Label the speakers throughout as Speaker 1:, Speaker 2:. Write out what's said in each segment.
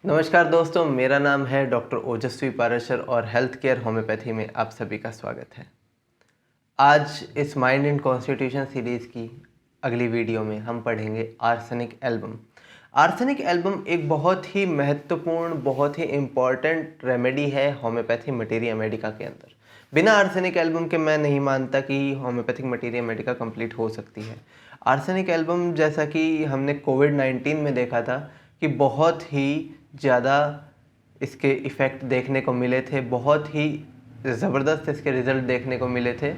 Speaker 1: नमस्कार दोस्तों, मेरा नाम है डॉक्टर ओजस्वी पाराशर और हेल्थ केयर होम्योपैथी में आप सभी का स्वागत है। आज इस माइंड एंड कॉन्स्टिट्यूशन सीरीज़ की अगली वीडियो में हम पढ़ेंगे आर्सेनिक एल्बम। आर्सेनिक एल्बम एक बहुत ही महत्वपूर्ण, बहुत ही इम्पॉर्टेंट रेमेडी है होम्योपैथी मटीरिया मेडिका के अंदर। बिना आर्सेनिक एल्बम के मैं नहीं मानता कि होम्योपैथिक मटीरिया मेडिका कंप्लीट हो सकती है। आर्सेनिक एल्बम जैसा कि हमने कोविड-19 में देखा था कि बहुत ही ज़्यादा इसके इफ़ेक्ट देखने को मिले थे, बहुत ही ज़बरदस्त इसके रिज़ल्ट देखने को मिले थे।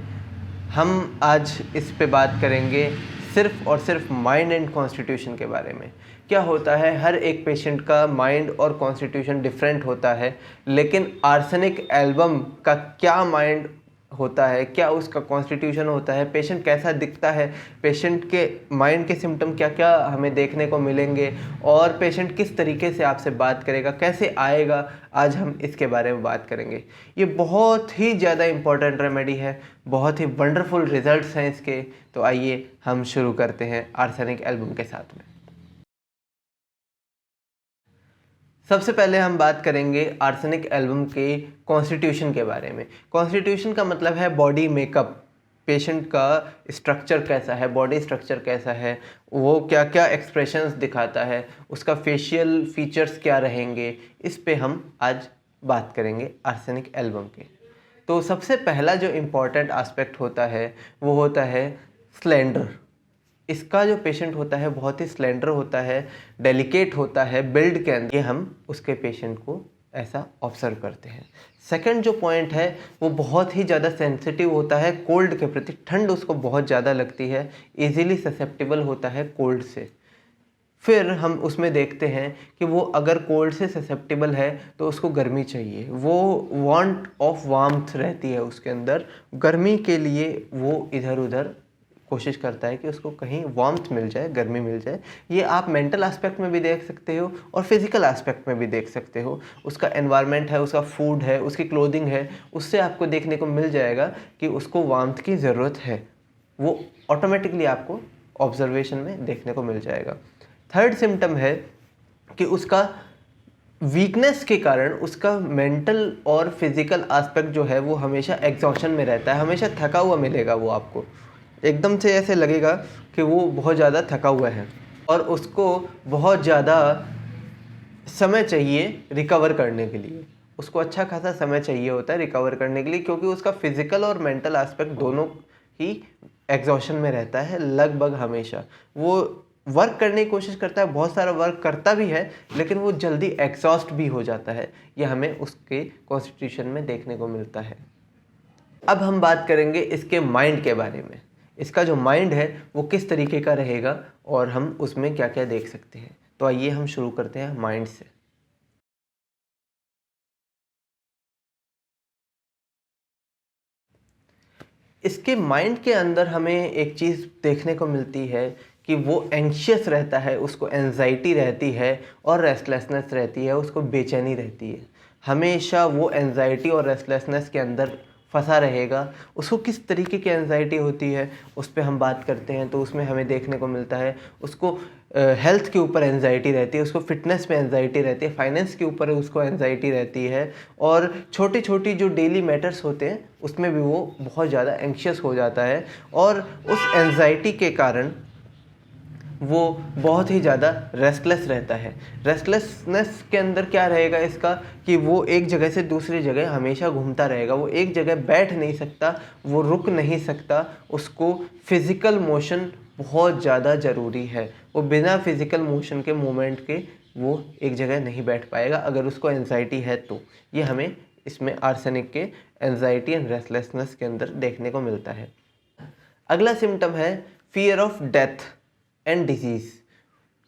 Speaker 1: हम आज इस पे बात करेंगे सिर्फ़ और सिर्फ माइंड एंड कॉन्स्टिट्यूशन के बारे में। क्या होता है, हर एक पेशेंट का माइंड और कॉन्स्टिट्यूशन डिफरेंट होता है, लेकिन आर्सेनिक एल्बम का क्या माइंड होता है, क्या उसका कॉन्स्टिट्यूशन होता है, पेशेंट कैसा दिखता है, पेशेंट के माइंड के सिम्टम क्या क्या हमें देखने को मिलेंगे और पेशेंट किस तरीके से आपसे बात करेगा, कैसे आएगा, आज हम इसके बारे में बात करेंगे। ये बहुत ही ज़्यादा इम्पॉर्टेंट रेमेडी है, बहुत ही वंडरफुल रिजल्ट्स हैं इसके। तो आइए हम शुरू करते हैं आर्सेनिक एल्बम के साथ में। सबसे पहले हम बात करेंगे आर्सेनिक एल्बम के कॉन्स्टिट्यूशन के बारे में। कॉन्स्टिट्यूशन का मतलब है बॉडी मेकअप, पेशेंट का स्ट्रक्चर कैसा है, बॉडी स्ट्रक्चर कैसा है, वो क्या क्या एक्सप्रेशंस दिखाता है, उसका फेशियल फीचर्स क्या रहेंगे, इस पे हम आज बात करेंगे आर्सेनिक एल्बम के। तो सबसे पहला जो इम्पॉर्टेंट एस्पेक्ट होता है वो होता है स्लेंडर। इसका जो पेशेंट होता है बहुत ही स्लेंडर होता है, डेलिकेट होता है बिल्ड के अंदर, ये हम उसके पेशेंट को ऐसा ऑब्जर्व करते हैं। सेकंड जो पॉइंट है वो बहुत ही ज़्यादा सेंसिटिव होता है कोल्ड के प्रति, ठंड उसको बहुत ज़्यादा लगती है, इजीली ससेप्टेबल होता है कोल्ड से। फिर हम उसमें देखते हैं कि वो अगर कोल्ड से ससेप्टेबल है तो उसको गर्मी चाहिए, वो वांट ऑफ वार्मथ रहती है उसके अंदर, गर्मी के लिए वो इधर उधर कोशिश करता है कि उसको कहीं वार्मथ मिल जाए, गर्मी मिल जाए। ये आप मेंटल एस्पेक्ट में भी देख सकते हो और फिजिकल एस्पेक्ट में भी देख सकते हो। उसका एनवायरनमेंट है, उसका फूड है, उसकी क्लोथिंग है, उससे आपको देखने को मिल जाएगा कि उसको वार्मथ की ज़रूरत है। वो ऑटोमेटिकली आपको ऑब्जर्वेशन में देखने को मिल जाएगा। थर्ड सिम्टम है कि उसका वीकनेस के कारण उसका मेंटल और फिजिकल एस्पेक्ट जो है वो हमेशा एग्जॉशन में रहता है, हमेशा थका हुआ मिलेगा। वो आपको एकदम से ऐसे लगेगा कि वो बहुत ज़्यादा थका हुआ है और उसको बहुत ज़्यादा समय चाहिए रिकवर करने के लिए। उसको अच्छा खासा समय चाहिए होता है रिकवर करने के लिए, क्योंकि उसका फिजिकल और मेंटल एस्पेक्ट दोनों ही एग्जॉशन में रहता है लगभग हमेशा। वो वर्क करने की कोशिश करता है, बहुत सारा वर्क करता भी है, लेकिन वो जल्दी एग्जॉस्ट भी हो जाता है। ये हमें उसके कॉन्स्टिट्यूशन में देखने को मिलता है। अब हम बात करेंगे इसके माइंड के बारे में। इसका जो माइंड है वो किस तरीके का रहेगा और हम उसमें क्या क्या देख सकते हैं। तो आइए हम शुरू करते हैं माइंड से। इसके माइंड के अंदर हमें एक चीज़ देखने को मिलती है कि वो एंग्शियस रहता है, उसको एंजाइटी रहती है और रेस्टलेसनेस रहती है, उसको बेचैनी रहती है। हमेशा वो एंजाइटी और रेस्टलेसनेस के अंदर फंसा रहेगा। उसको किस तरीके की एंजाइटी होती है उस पे हम बात करते हैं, तो उसमें हमें देखने को मिलता है उसको हेल्थ के ऊपर एंजाइटी रहती है, उसको फिटनेस में एंजाइटी रहती है, फाइनेंस के ऊपर उसको एंजाइटी रहती है और छोटी छोटी जो डेली मैटर्स होते हैं उसमें भी वो बहुत ज़्यादा एंग्शियस हो जाता है। और उस एंजाइटी के कारण वो बहुत ही ज़्यादा रेस्टलेस रहता है। रेस्टलेसनेस के अंदर क्या रहेगा इसका कि वो एक जगह से दूसरी जगह हमेशा घूमता रहेगा, वो एक जगह बैठ नहीं सकता, वो रुक नहीं सकता। उसको फिज़िकल मोशन बहुत ज़्यादा ज़रूरी है। वो बिना फिज़िकल मोशन के मूवमेंट के वो एक जगह नहीं बैठ पाएगा अगर उसको एंजाइटी है तो। ये हमें इसमें आर्सेनिक के एंजाइटी एंड रेस्टलेसनेस के अंदर देखने को मिलता है। अगला सिम्टम है fear of death and disease.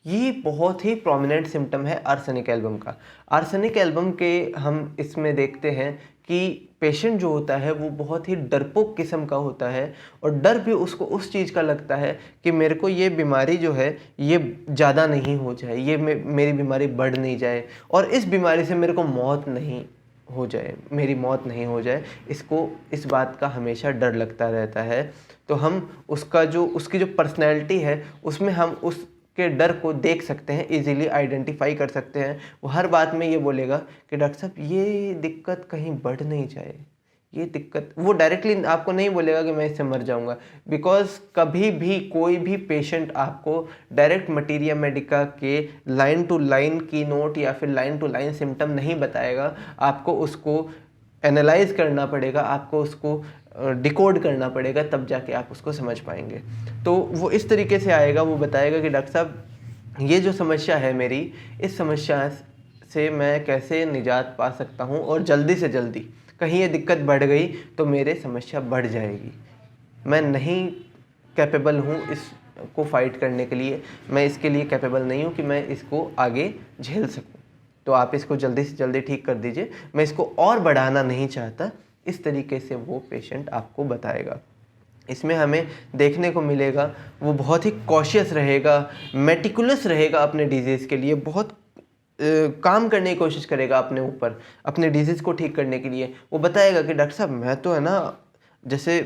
Speaker 1: ये बहुत ही प्रोमिनेंट सिम्टम है आर्सेनिक एल्बम का। आर्सेनिक एल्बम के हम इसमें देखते हैं कि पेशेंट जो होता है वो बहुत ही डरपोक किस्म का होता है और डर भी उसको उस चीज़ का लगता है कि मेरे को ये बीमारी जो है ये ज़्यादा नहीं हो जाए, ये मेरी बीमारी बढ़ नहीं जाए और इस बीमारी से मेरे को मौत नहीं हो जाए, मेरी मौत नहीं हो जाए। इसको इस बात का हमेशा डर लगता रहता है। तो हम उसकी जो पर्सनैलिटी है उसमें हम उस के डर को देख सकते हैं, इजीली आइडेंटिफाई कर सकते हैं। वो हर बात में ये बोलेगा कि डॉक्टर साहब ये दिक्कत कहीं बढ़ नहीं जाए, ये दिक्कत, वो डायरेक्टली आपको नहीं बोलेगा कि मैं इससे मर जाऊंगा, बिकॉज कभी भी कोई भी पेशेंट आपको डायरेक्ट मटीरिया मेडिका के लाइन टू लाइन की नोट या फिर लाइन टू लाइन सिम्टम नहीं बताएगा। आपको उसको एनालाइज करना पड़ेगा, आपको उसको डिकोड करना पड़ेगा, तब जाके आप उसको समझ पाएंगे। तो वो इस तरीके से आएगा, वो बताएगा कि डॉक्टर साहब ये जो समस्या है मेरी, इस समस्या से मैं कैसे निजात पा सकता हूँ और जल्दी से जल्दी, कहीं ये दिक्कत बढ़ गई तो मेरे समस्या बढ़ जाएगी, मैं नहीं कैपेबल हूँ इसको फाइट करने के लिए, मैं इसके लिए कैपेबल नहीं हूँ कि मैं इसको आगे झेल सकूँ, तो आप इसको जल्दी से जल्दी ठीक कर दीजिए, मैं इसको और बढ़ाना नहीं चाहता। इस तरीके से वो पेशेंट आपको बताएगा। इसमें हमें देखने को मिलेगा वो बहुत ही कॉशियस रहेगा, मेटिकुलस रहेगा अपने डिजीज़ के लिए, बहुत काम करने की कोशिश करेगा अपने ऊपर, अपने डिजीज़ को ठीक करने के लिए। वो बताएगा कि डॉक्टर साहब मैं तो है ना, जैसे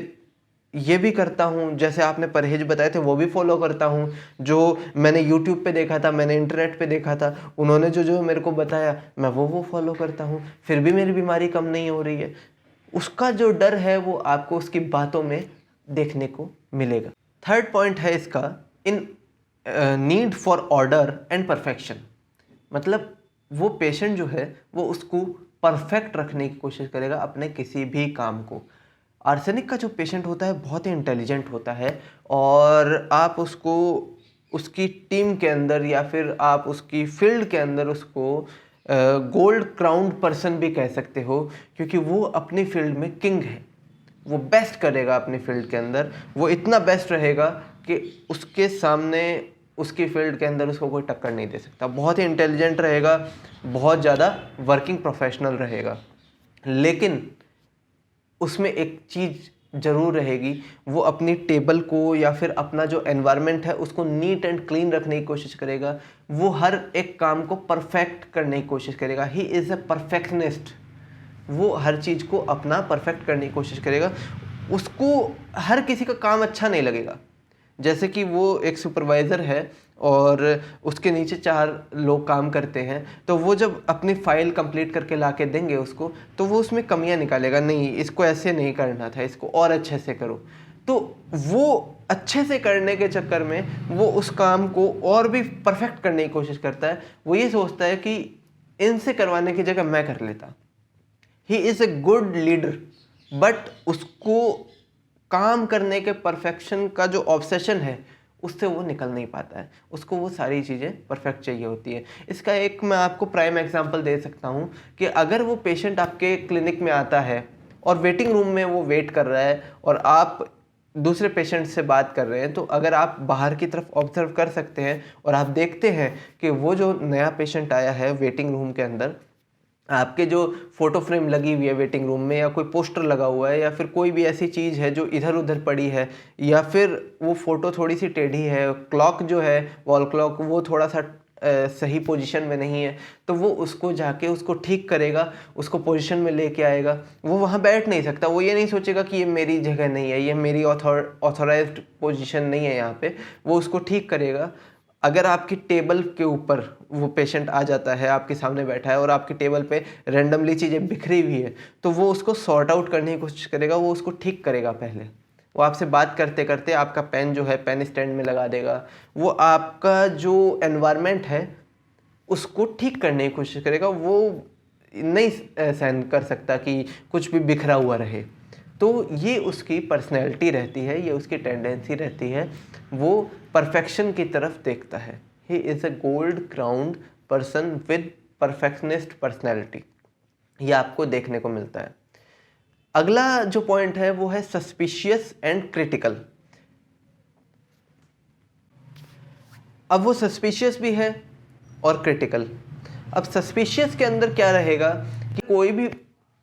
Speaker 1: ये भी करता हूँ, जैसे आपने परहेज बताए थे वो भी फॉलो करता हूँ, जो मैंने यूट्यूब पे देखा था, मैंने इंटरनेट पे देखा था, उन्होंने जो जो मेरे को बताया मैं वो फॉलो करता हूँ, फिर भी मेरी बीमारी कम नहीं हो रही है। उसका जो डर है वो आपको उसकी बातों में देखने को मिलेगा। थर्ड पॉइंट है इसका, in need for order and perfection. मतलब वो पेशेंट जो है वो उसको परफेक्ट रखने की कोशिश करेगा अपने किसी भी काम को। आर्सेनिक का जो पेशेंट होता है बहुत ही इंटेलिजेंट होता है, और आप उसको उसकी टीम के अंदर या फिर आप उसकी फील्ड के अंदर उसको गोल्ड क्राउन्ड पर्सन भी कह सकते हो, क्योंकि वो अपनी फील्ड में किंग है, वो बेस्ट करेगा अपनी फील्ड के अंदर, वो इतना बेस्ट रहेगा कि उसके सामने उसकी फील्ड के अंदर उसको कोई टक्कर नहीं दे सकता। बहुत ही इंटेलिजेंट रहेगा, बहुत ज़्यादा वर्किंग प्रोफेशनल रहेगा, लेकिन उसमें एक चीज़ ज़रूर रहेगी, वो अपनी टेबल को या फिर अपना जो एनवायरनमेंट है उसको नीट एंड क्लीन रखने की कोशिश करेगा, वो हर एक काम को परफेक्ट करने की कोशिश करेगा। ही इज़ अ परफेक्शनिस्ट, वो हर चीज़ को अपना परफेक्ट करने की कोशिश करेगा। उसको हर किसी का काम अच्छा नहीं लगेगा। जैसे कि वो एक सुपरवाइज़र है और उसके नीचे 4 लोग काम करते हैं, तो वो जब अपनी फ़ाइल कंप्लीट करके ला के देंगे उसको, तो वो उसमें कमियां निकालेगा, नहीं इसको ऐसे नहीं करना था, इसको और अच्छे से करो। तो वो अच्छे से करने के चक्कर में वो उस काम को और भी परफेक्ट करने की कोशिश करता है। वो ये सोचता है कि इनसे करवाने की जगह मैं कर लेता। He is a good leader, but उसको काम करने के परफेक्शन का जो ऑब्सेशन है उससे वो निकल नहीं पाता है, उसको वो सारी चीज़ें परफेक्ट चाहिए होती है। इसका एक मैं आपको प्राइम एग्जांपल दे सकता हूँ कि अगर वो पेशेंट आपके क्लिनिक में आता है और वेटिंग रूम में वो वेट कर रहा है और आप दूसरे पेशेंट से बात कर रहे हैं, तो अगर आप बाहर की तरफ ऑब्जर्व कर सकते हैं और आप देखते हैं कि वो जो नया पेशेंट आया है वेटिंग रूम के अंदर, आपके जो फोटो फ्रेम लगी हुई है वेटिंग रूम में, या कोई पोस्टर लगा हुआ है, या फिर कोई भी ऐसी चीज़ है जो इधर उधर पड़ी है, या फिर वो फ़ोटो थोड़ी सी टेढ़ी है, क्लॉक जो है वॉल क्लॉक वो थोड़ा सा सही पोजीशन में नहीं है, तो वो उसको जाके उसको ठीक करेगा, उसको पोजीशन में लेके आएगा। वो वहाँ बैठ नहीं सकता, वो ये नहीं सोचेगा कि ये मेरी जगह नहीं है, ये मेरी ऑथोराइज्ड पोजीशन नहीं है यहाँ पे, वो उसको ठीक करेगा। अगर आपकी टेबल के ऊपर वो पेशेंट आ जाता है, आपके सामने बैठा है और आपकी टेबल पे रैंडमली चीज़ें बिखरी हुई है, तो वो उसको सॉर्ट आउट करने की कोशिश करेगा, वो उसको ठीक करेगा। पहले वो आपसे बात करते करते आपका पेन जो है पेन स्टैंड में लगा देगा, वो आपका जो एनवायरनमेंट है उसको ठीक करने की कोशिश करेगा। वो नहीं सहन कर सकता कि कुछ भी बिखरा हुआ रहे, तो ये उसकी पर्सनैलिटी रहती है, ये उसकी टेंडेंसी रहती है, वो परफेक्शन की तरफ देखता है। He is a gold crowned person with perfectionist personality, ये आपको देखने को मिलता है। अगला जो पॉइंट है वो है सस्पिशियस एंड क्रिटिकल। अब वो सस्पिशियस भी है और क्रिटिकल। अब सस्पिशियस के अंदर क्या रहेगा कि कोई भी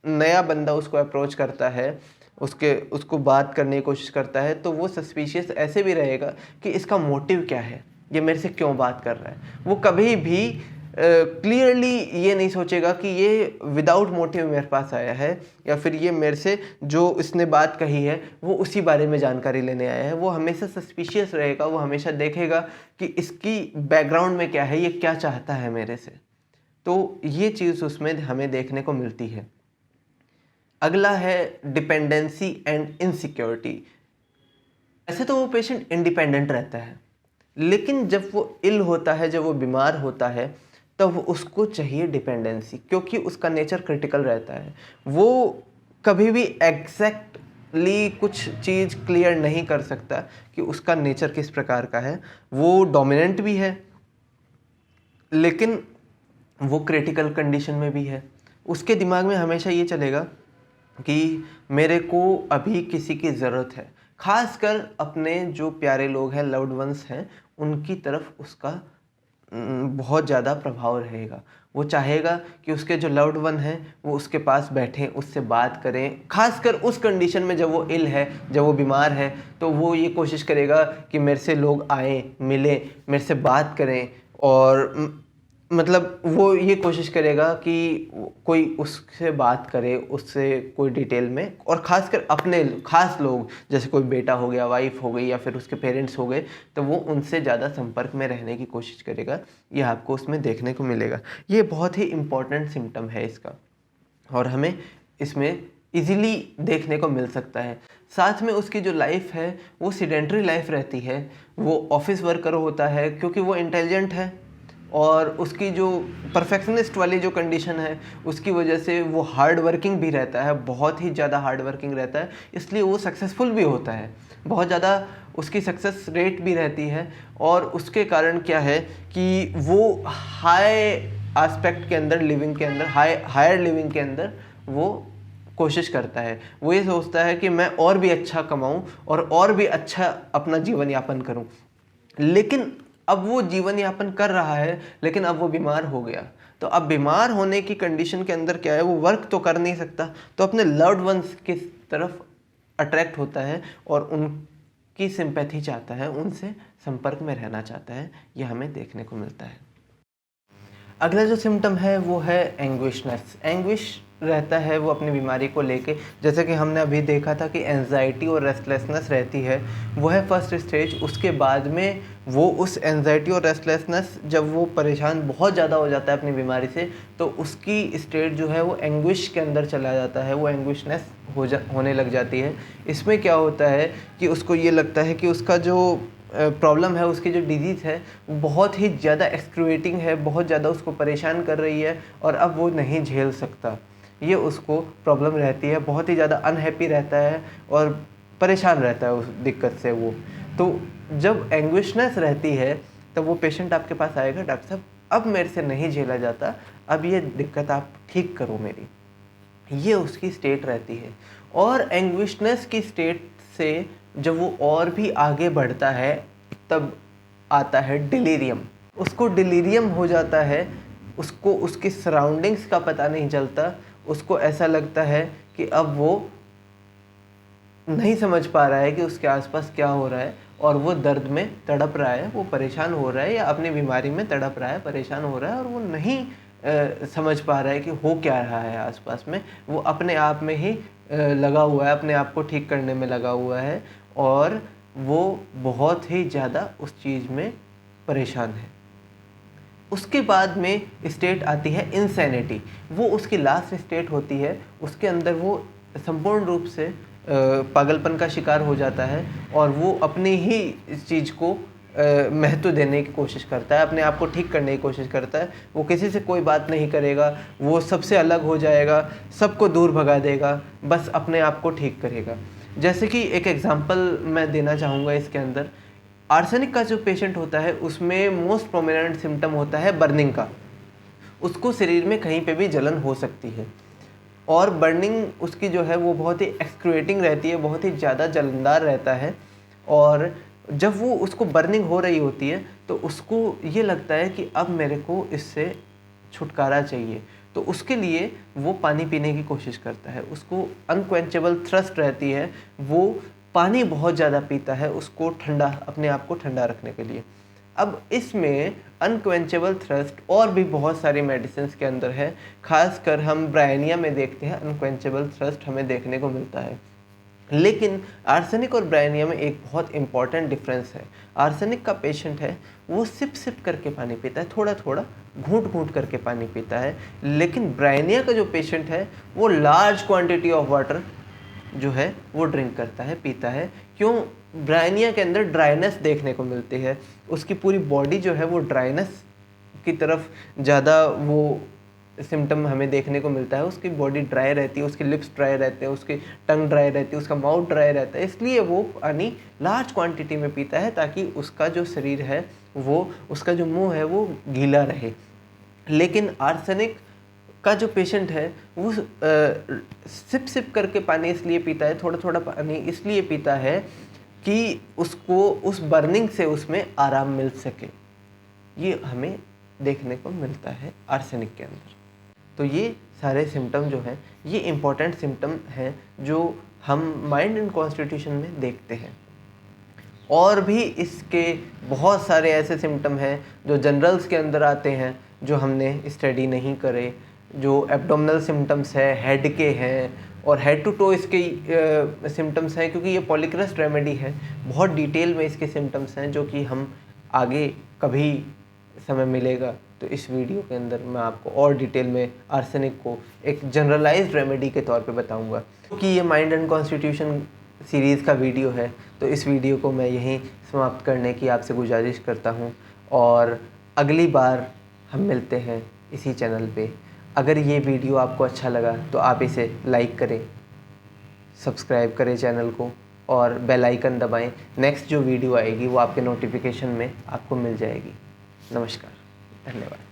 Speaker 1: नया बंदा उसको अप्रोच करता है, उसको बात करने की कोशिश करता है, तो वो सस्पिशियस ऐसे भी रहेगा कि इसका मोटिव क्या है, ये मेरे से क्यों बात कर रहा है। वो कभी भी क्लियरली ये नहीं सोचेगा कि ये विदाउट मोटिव मेरे पास आया है, या फिर ये मेरे से जो इसने बात कही है वो उसी बारे में जानकारी लेने आया है। वो हमेशा सस्पिशियस रहेगा, वो हमेशा देखेगा कि इसकी बैकग्राउंड में क्या है, ये क्या चाहता है मेरे से। तो ये चीज़ उसमें हमें देखने को मिलती है। अगला है डिपेंडेंसी एंड इनसिक्योरिटी। ऐसे तो वो पेशेंट इंडिपेंडेंट रहता है, लेकिन जब वो इल होता है, जब वो बीमार होता है, तब उसको चाहिए डिपेंडेंसी, क्योंकि उसका नेचर क्रिटिकल रहता है। वो कभी भी एग्जैक्टली कुछ चीज़ क्लियर नहीं कर सकता कि उसका नेचर किस प्रकार का है। वो डोमिनेंट भी है, लेकिन वो क्रिटिकल कंडीशन में भी है। उसके दिमाग में हमेशा ये चलेगा कि मेरे को अभी किसी की ज़रूरत है, खासकर अपने जो प्यारे लोग हैं, लव्ड वंस हैं, उनकी तरफ उसका बहुत ज़्यादा प्रभाव रहेगा। वो चाहेगा कि उसके जो लव्ड वन हैं वो उसके पास बैठें, उससे बात करें। खासकर उस कंडीशन में जब वो इल है, जब वो बीमार है, तो वो ये कोशिश करेगा कि मेरे से लोग आएँ, मिलें, मेरे से बात करें, और मतलब वो ये कोशिश करेगा कि कोई उससे बात करे, उससे कोई डिटेल में, और ख़ासकर अपने ख़ास लोग, जैसे कोई बेटा हो गया, वाइफ हो गई, या फिर उसके पेरेंट्स हो गए, तो वो उनसे ज़्यादा संपर्क में रहने की कोशिश करेगा। ये आपको उसमें देखने को मिलेगा। ये बहुत ही इम्पॉर्टेंट सिम्टम है इसका, और हमें इसमें इजीली देखने को मिल सकता है। साथ में उसकी जो लाइफ है वो सीडेंटरी लाइफ रहती है। वो ऑफिस वर्कर होता है क्योंकि वो इंटेलिजेंट है, और उसकी जो परफेक्शनिस्ट वाली जो कंडीशन है उसकी वजह से वो हार्ड वर्किंग भी रहता है, बहुत ही ज़्यादा हार्ड वर्किंग रहता है, इसलिए वो सक्सेसफुल भी होता है। बहुत ज़्यादा उसकी सक्सेस रेट भी रहती है, और उसके कारण क्या है कि वो हाई एस्पेक्ट के अंदर, लिविंग के अंदर, हायर लिविंग के अंदर वो कोशिश करता है। वो ये सोचता है कि मैं और भी अच्छा कमाऊं और भी अच्छा अपना जीवन यापन करूं। लेकिन अब वो जीवन यापन कर रहा है, लेकिन अब वो बीमार हो गया। तो अब बीमार होने की कंडीशन के अंदर क्या है, वो वर्क तो कर नहीं सकता, तो अपने लव्ड वंस की तरफ अट्रैक्ट होता है और उनकी सिंपैथी चाहता है, उनसे संपर्क में रहना चाहता है। ये हमें देखने को मिलता है। अगला जो सिम्टम है वो है एंग्विशनेस। एंग्विश रहता है वो अपनी बीमारी को लेके, जैसे कि हमने अभी देखा था कि एंजाइटी और रेस्टलेसनेस रहती है, वो है फर्स्ट स्टेज। उसके बाद में वो उस एंजाइटी और रेस्टलेसनेस, जब वो परेशान बहुत ज़्यादा हो जाता है अपनी बीमारी से, तो उसकी स्टेट जो है वो एंग्विश के अंदर चला जाता है, वो एंग्विशनेस होने लग जाती है। इसमें क्या होता है कि उसको ये लगता है कि उसका जो प्रॉब्लम है, उसकी जो डिजीज़ है, वो बहुत ही ज़्यादा एक्सक्रूएटिंग है, बहुत ज़्यादा उसको परेशान कर रही है, और अब वो नहीं झेल सकता। ये उसको प्रॉब्लम रहती है, बहुत ही ज़्यादा अनहैप्पी रहता है और परेशान रहता है उस दिक्कत से वो। तो जब एंग्विशनेस रहती है तब वो पेशेंट आपके पास आएगा, डॉक्टर साहब अब मेरे से नहीं झेला जाता, अब ये दिक्कत आप ठीक करो मेरी। ये उसकी स्टेट रहती है। और एंग्विशनेस की स्टेट से जब वो और भी आगे बढ़ता है तब आता है डिलीरियम। उसको डिलीरियम हो जाता है, उसको उसकी सराउंडिंग्स का पता नहीं चलता, उसको ऐसा लगता है कि अब वो नहीं समझ पा रहा है कि उसके आसपास क्या हो रहा है, और वो दर्द में तड़प रहा है, वो परेशान हो रहा है, या अपनी बीमारी में तड़प रहा है, परेशान हो रहा है, और वो नहीं समझ पा रहा है कि हो क्या रहा है आसपास में। वो अपने आप में ही लगा हुआ है, अपने आप को ठीक करने में लगा हुआ है, और वो बहुत ही ज़्यादा उस चीज़ में परेशान है। उसके बाद में स्टेट आती है इंसैनिटी। वो उसकी लास्ट स्टेट होती है, उसके अंदर वो संपूर्ण रूप से पागलपन का शिकार हो जाता है, और वो अपनी ही इस चीज़ को महत्व देने की कोशिश करता है, अपने आप को ठीक करने की कोशिश करता है। वो किसी से कोई बात नहीं करेगा, वो सबसे अलग हो जाएगा, सबको दूर भगा देगा, बस अपने आप को ठीक करेगा। जैसे कि एक एग्जांपल मैं देना चाहूँगा इसके अंदर, आर्सेनिक का जो पेशेंट होता है उसमें मोस्ट प्रोमिनेंट सिम्टम होता है बर्निंग का। उसको शरीर में कहीं पे भी जलन हो सकती है, और बर्निंग उसकी जो है वो बहुत ही एक्सक्रूएटिंग रहती है, बहुत ही ज़्यादा जलनदार रहता है। और जब वो उसको बर्निंग हो रही होती है तो उसको ये लगता है कि अब मेरे को इससे छुटकारा चाहिए, तो उसके लिए वो पानी पीने की कोशिश करता है। उसको अनक्वेंचेबल थ्रस्ट रहती है, वो पानी बहुत ज़्यादा पीता है उसको ठंडा, अपने आप को ठंडा रखने के लिए। अब इसमें अनक्वेंचेबल थ्रस्ट और भी बहुत सारी मेडिसिन के अंदर है, खासकर हम ब्रायनिया में देखते हैं अनक्वेंचेबल थ्रस्ट हमें देखने को मिलता है। लेकिन आर्सेनिक और ब्रायनिया में एक बहुत इंपॉर्टेंट डिफरेंस है। आर्सेनिक का पेशेंट है वो सिप सिप करके पानी पीता है, थोड़ा थोड़ा घूंट घूंट करके पानी पीता है, लेकिन ब्रायनिया का जो पेशेंट है वो लार्ज क्वांटिटी ऑफ वाटर जो है वो ड्रिंक करता है, पीता है। क्यों? ब्रायनिया के अंदर ड्राइनेस देखने को मिलती है, उसकी पूरी बॉडी जो है वो ड्राइनेस की तरफ ज़्यादा वो सिम्टम हमें देखने को मिलता है। उसकी बॉडी ड्राई रहती है, उसके लिप्स ड्राई रहते हैं, उसकी टंग ड्राई रहती है, उसका माउथ ड्राई रहता है, इसलिए वो पानी लार्ज क्वांटिटी में पीता है ताकि उसका जो शरीर है वो, उसका जो मुंह है वो गीला रहे। लेकिन आर्सेनिक का जो पेशेंट है वो सिप सिप करके पानी इसलिए पीता है, थोड़ा थोड़ा पानी इसलिए पीता है कि उसको उस बर्निंग से उसमें आराम मिल सके। ये हमें देखने को मिलता है आर्सेनिक के अंदर। तो ये सारे सिम्टम जो हैं ये इम्पॉर्टेंट सिम्टम हैं जो हम माइंड एंड कॉन्स्टिट्यूशन में देखते हैं। और भी इसके बहुत सारे ऐसे सिम्टम हैं जो जनरल्स के अंदर आते हैं जो हमने स्टडी नहीं करे, जो एब्डोमिनल सिम्टम्स है, हेड के हैं और हेड टू टो इसके सिम्टम्स हैं, क्योंकि ये पॉलीक्रेस्ट रेमेडी है। बहुत डिटेल में इसके सिम्टम्स हैं जो कि हम आगे कभी समय मिलेगा तो इस वीडियो के अंदर मैं आपको और डिटेल में आर्सेनिक को एक जनरलाइज्ड रेमेडी के तौर पे बताऊंगा। क्योंकि ये माइंड एंड कॉन्स्टिट्यूशन सीरीज़ का वीडियो है तो इस वीडियो को मैं यहीं समाप्त करने की आपसे गुजारिश करता हूं और अगली बार हम मिलते हैं इसी चैनल पे। अगर ये वीडियो आपको अच्छा लगा तो आप इसे लाइक करें, सब्सक्राइब करें चैनल को और बेल आइकन दबाएं। नेक्स्ट जो वीडियो आएगी वो आपके नोटिफिकेशन में आपको मिल जाएगी। नमस्कार, धन्यवाद।